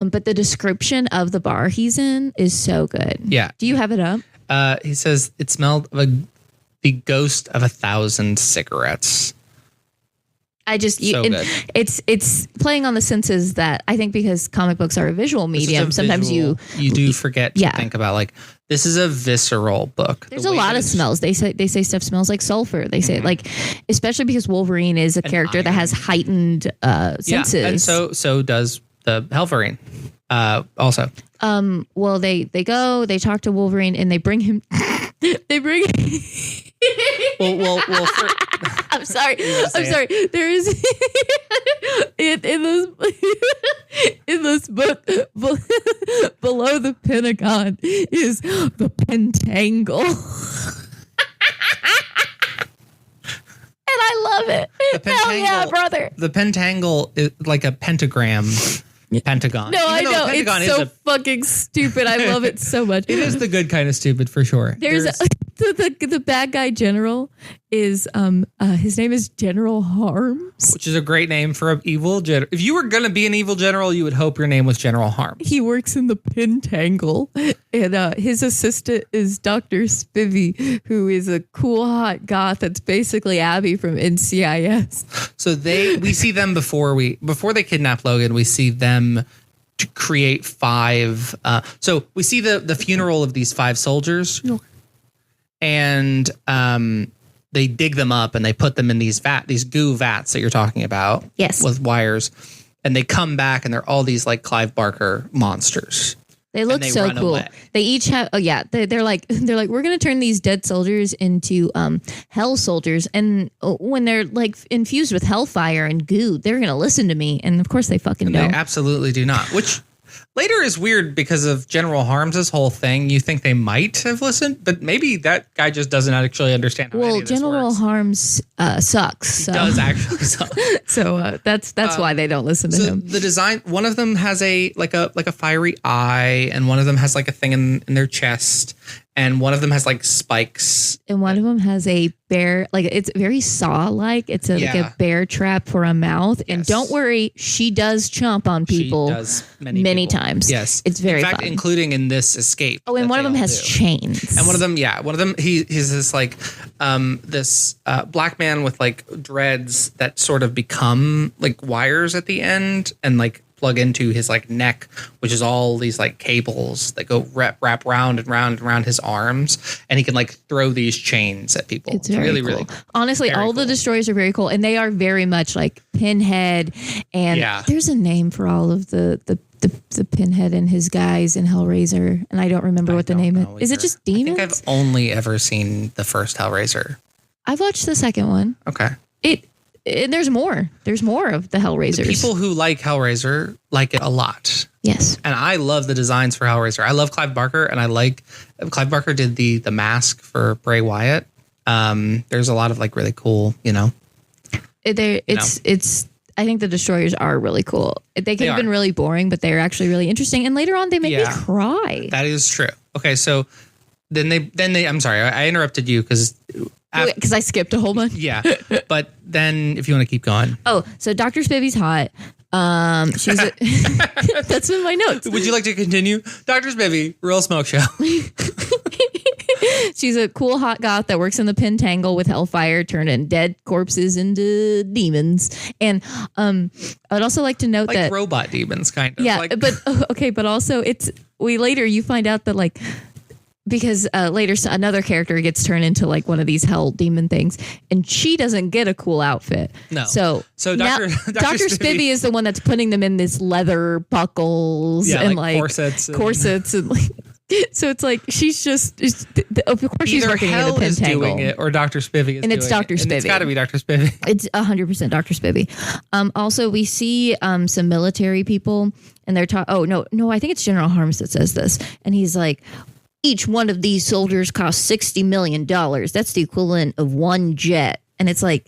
But the description of the bar he's in is so good. Yeah. Do you have it up? He says it smelled of the ghost of 1,000 cigarettes. Good. It's playing on the senses that I think because comic books are a visual medium, sometimes you do forget to think about like this is a visceral book. There's a lot of smells. They say stuff smells like sulfur. They say like, especially because Wolverine is a character that has heightened senses. Yeah, and so does the Hellverine. Also. Well, they talk to Wolverine and they bring him. well. I'm sorry. There is in this book below the Pentagon is the Pentangle. And I love it. Hell yeah, brother. The Pentangle is like a pentagram. Pentagon. No, I know. It's so fucking stupid. I love it so much. It is the good kind of stupid for sure. There's the bad guy general is his name is General Harms, which is a great name for an evil general. If you were going to be an evil general, you would hope your name was General Harms. He works in the Pentangle, and his assistant is Dr. Spivy, who is a cool hot goth that's basically Abby from NCIS. So we see them before they kidnap Logan. We see them to create 5. So we see the funeral of these 5 soldiers, and they dig them up and they put them in these goo vats that you're talking about. Yes, with wires, and they come back and they're all these like Clive Barker monsters. They look so cool. Away. They each have, they're like, we're going to turn these dead soldiers into hell soldiers. And when they're like infused with hellfire and goo, they're going to listen to me. And of course they fucking don't. They absolutely do not, which later is weird because of General Harms' whole thing. You think they might have listened, but maybe that guy just doesn't actually understand how any of this General works. Harms sucks. He does actually suck. So that's why they don't listen to him. The design, one of them has a fiery eye, and one of them has like a thing in their chest, and one of them has like spikes. And one of them has a bear, like it's very Saw-like. It's like a bear trap for a mouth. And don't worry, she does chomp on people. She does many times. Yes, it's very fun. In fact, including in this escape. Oh, and one of them has chains. And one of them, he's this like this black man with like dreads that sort of become like wires at the end and like plug into his like neck, which is all these like cables that go wrap round and round and round his arms, and he can like throw these chains at people. It's really cool. Honestly, all the destroyers are very cool, and they are very much like Pinhead. And there's a name for all of the Pinhead and his guys in Hellraiser, and I don't remember what the name is. Is it just demons? I think I've only ever seen the first Hellraiser. I've watched the second one. Okay. And there's more. There's more of the Hellraisers. The people who like Hellraiser like it a lot. Yes. And I love the designs for Hellraiser. I love Clive Barker, and I like Clive Barker did the mask for Bray Wyatt. There's a lot of like really cool, it's I think the destroyers are really cool. They could have been really boring, but they're actually really interesting. And later on they make me cry. That is true. Okay, so then they I'm sorry, I interrupted you because I skipped a whole bunch. Yeah, but then if you want to keep going. Oh, so Dr. Spivvy's hot. She's that's in my notes. Would you like to continue? Dr. Spivvy, Real Smoke Show. She's a cool hot goth that works in the Pentangle with hellfire, turning dead corpses into demons. And I'd also like to note like that robot demons, kind of. Yeah, but also later you find out that like. Because later another character gets turned into like one of these hell demon things, and she doesn't get a cool outfit. No. So Dr. Spivy is the one that's putting them in this leather buckles and like corsets and like. So it's like she's just of course she's either working in the Hell is Pentangle, doing it or Dr. Spivy is and it's Dr. Spivy. It's got to be Dr. Spivy. It's 100% Dr. Spivy. Also, we see some military people, and they're talking. Oh no, I think it's General Harms that says this, and he's like. Each one of these soldiers costs $60 million. That's the equivalent of one jet. And it's like,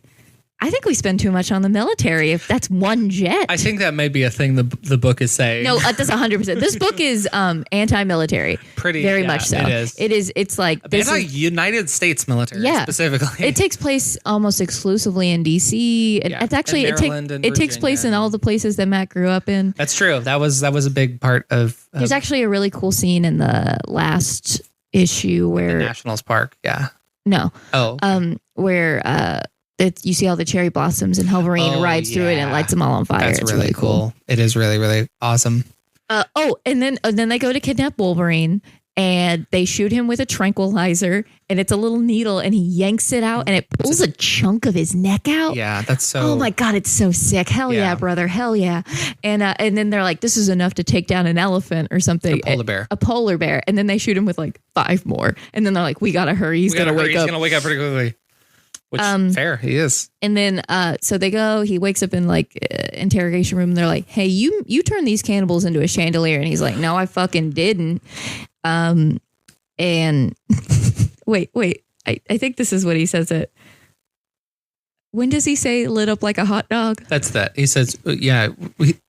I think we spend too much on the military if that's one jet. I think that may be a thing the book is saying. No, that's 100%. This book is anti-military. Very much so. It is. It's like United States military specifically. It takes place almost exclusively in DC. And it's actually it takes place in all the places that Matt grew up in. That's true. That was a big part of. There's actually a really cool scene in the last issue where the Nationals Park. Yeah. No. Oh. Okay. Where you see all the cherry blossoms and Hellverine rides through it and lights them all on fire. That's really cool. It is really, really awesome. And then they go to kidnap Wolverine and they shoot him with a tranquilizer and it's a little needle and he yanks it out and it pulls a chunk of his neck out. Yeah, that's so. Oh my God, it's so sick. Hell yeah, brother. Hell yeah. And then they're like, this is enough to take down an elephant or something. A polar bear. And then they shoot him with like 5 more. And then they're like, we got to hurry. He's going to wake up. He's going to wake up pretty quickly. Which fair, he is. And then so they go, he wakes up in like interrogation room and they're like, hey, you turned these cannibals into a chandelier. And he's like, no, I fucking didn't. And wait, I think this is what he says it. When does he say lit up like a hot dog? That's that. He says, yeah.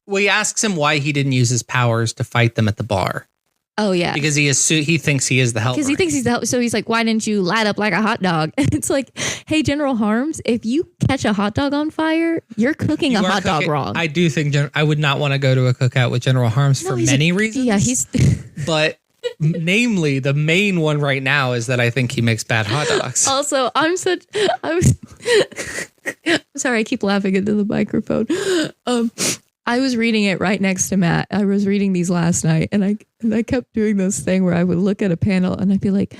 He asks him why he didn't use his powers to fight them at the bar. Oh, yeah. Because he thinks he is the Hellverine. Because he thinks he's the so he's like, why didn't you light up like a hot dog? And it's like, hey, General Harms, if you catch a hot dog on fire, you're cooking a hot dog wrong. I do think I would not want to go to a cookout with General Harms for many reasons. Yeah, he's... Namely, the main one right now is that I think he makes bad hot dogs. Also, I'm sorry, I keep laughing into the microphone. I was reading it right next to Matt. I was reading these last night and I kept doing this thing where I would look at a panel and I'd be like,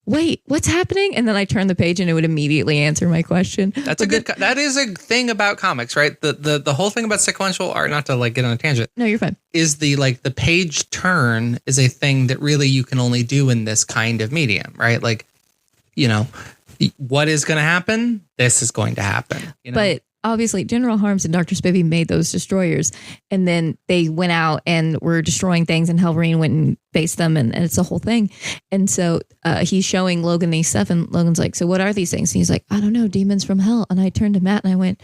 wait, what's happening? And then I turn the page and it would immediately answer my question. That is a thing about comics, right? The whole thing about sequential art, not to like get on a tangent. No, you're fine. Is the page turn is a thing that really you can only do in this kind of medium, right? Like, what is going to happen? This is going to happen. But obviously, General Harms and Dr. Spivy made those destroyers, and then they went out and were destroying things, and Hellverine went and faced them, and it's a whole thing. And so he's showing Logan these stuff, and Logan's like, so what are these things? And he's like, I don't know, demons from hell. And I turned to Matt and I went,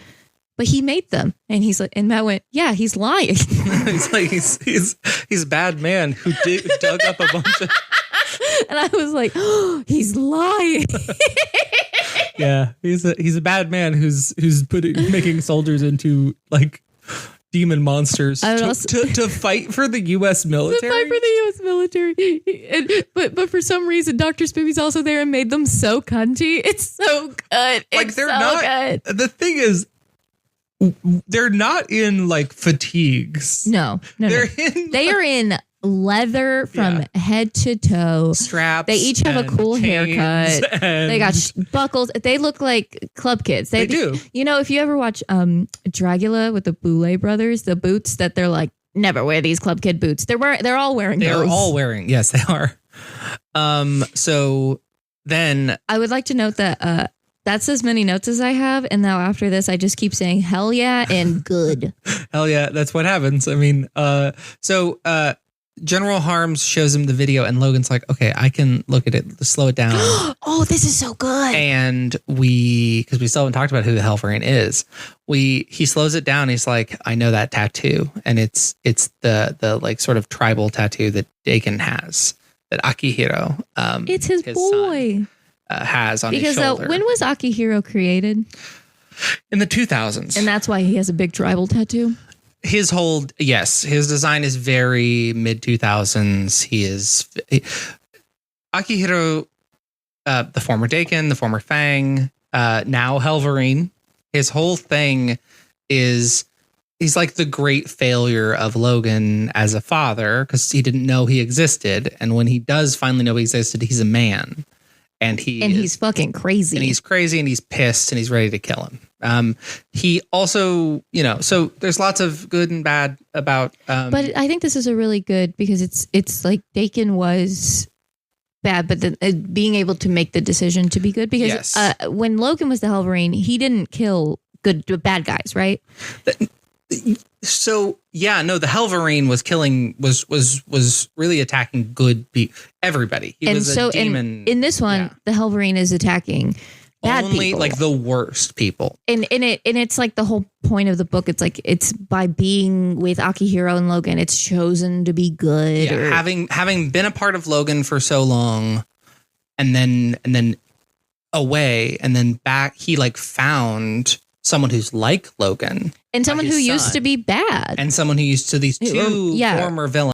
but he made them. And he's like, and Matt went, yeah, he's lying. He's like, he's a bad man who dug up a bunch of... And I was like, oh, he's lying. Yeah, he's a bad man who's making soldiers into like demon monsters to fight for the U.S. military. To fight for the U.S. military. But for some reason, Dr. Spivvy's also there and made them so cunty. It's so good. Like they're so not. Good. The thing is, they're not in like fatigues. No. They are in leather from head to toe. Straps. They each have a cool haircut. They got buckles. They look like club kids. They do. If you ever watch Dragula with the Boulet brothers, the boots that they're like, never wear these club kid boots. They're all wearing those. They're all wearing. Yes, they are. So then I would like to note that that's as many notes as I have. And now after this, I just keep saying hell yeah and good. Hell yeah. That's what happens. I mean, General Harms shows him the video and Logan's like, okay, I can look at it, slow it down. Oh, this is so good. And because we still haven't talked about who the Hellverine is, he slows it down. He's like, I know that tattoo. And it's the like sort of tribal tattoo that Dakin has, that Akihiro, it's his boy, son, has on his shoulder. Because when was Akihiro created? In the 2000s. And that's why he has a big tribal tattoo? His design is very mid 2000s. Akihiro, the former Dakin, the former Fang, now Hellverine. His whole thing is he's like the great failure of Logan as a father because he didn't know he existed, and when he does finally know he existed, he's a man, and he's fucking crazy, and he's crazy, and he's pissed, and he's ready to kill him. He also, so there's lots of good and bad about. But I think this is a really good because it's like Dakin was bad, but then being able to make the decision to be good because when Logan was the Hellverine, he didn't kill bad guys, right? So the Hellverine was killing was really attacking everybody. He was a demon. In this one, the Hellverine is attacking bad only people. like the worst people. And it's like the whole point of the book. It's like it's by being with Akihiro and Logan, it's chosen to be good. Yeah, having been a part of Logan for so long, and then away, and then back, he like found someone who's like Logan, and someone who used to be bad, and someone who used to these two former villains.